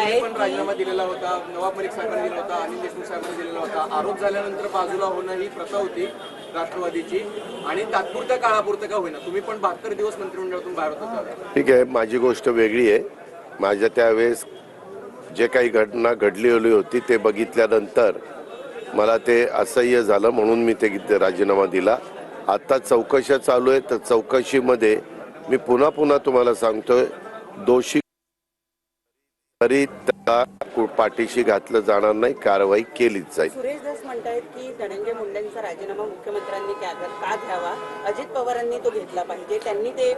आहे पण राजीनामा दिलेला होता, नवाब मलिक साहेबांनी दिला होता, अनिल देशमुख साहेबांनी दिलेला होता. आरोप झाल्यानंतर बाजूला होणं ही प्रथा होती राष्ट्रवादीची आणि तात्पुरत्या काळापुरतं का होईना तुम्ही पण 72 दिवस मंत्रिमंडळातून बाहेर होता. ठीक आहे, माझी गोष्ट वेगळी आहे. माझ्या त्यावेळेस जे काही घटना घडलेली होती ते बघितल्यानंतर मला ते असह्य झालं म्हणून मी ते राजीनामा दिला. आता चौकशा चालू आहे, तर चौकशीमध्ये मी पुन्हा तुम्हाला सांगतोय, दोषी तरी त्या पाठीशी घातलं जाणार नाही, कारवाई केलीच जाईल. सुरेश धस म्हणतायत की धनंजय मुंडेंचा राजीनामा मुख्यमंत्र्यांनी का घ्यावा, अजित पवारांनी तो घेतला पाहिजे, त्यांनी ते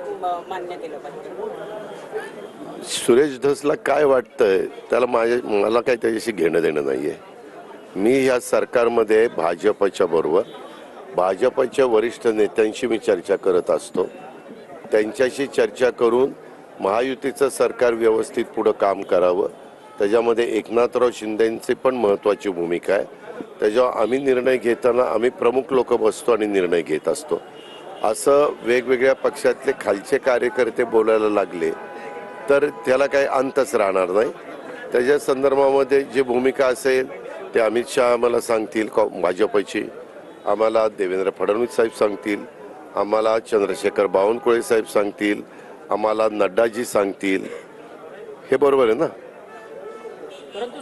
मान्य केलं पाहिजे. सुरेश धसला काय वाटतंय त्याला मला काही त्याच्याशी घेणं देणं नाहीये. मी ह्या सरकारमध्ये भाजपच्या वरिष्ठ नेत्यांशी मी चर्चा करत असतो. त्यांच्याशी चर्चा करून महायुतीचं सरकार व्यवस्थित पुढं काम करावं, त्याच्यामध्ये एकनाथराव शिंदेंची पण महत्त्वाची भूमिका आहे. त्याच्यावर आम्ही निर्णय घेताना आम्ही प्रमुख लोक बसतो आणि निर्णय घेत असतो. असं वेगवेगळ्या पक्षातले खालचे कार्यकर्ते बोलायला लागले तर त्याला काही अंतच राहणार नाही. त्याच्या संदर्भामध्ये जी भूमिका असेल ते अमित शहा आम्हाला सांगतील, भाजपची आम्हाला देवेंद्र फडणवीस साहेब सांगतील, आम्हाला चंद्रशेखर बावनकुळे साहेब सांगतील, आम्हाला नड्डाजी सांगतील. हे बरोबर आहे ना. परंतु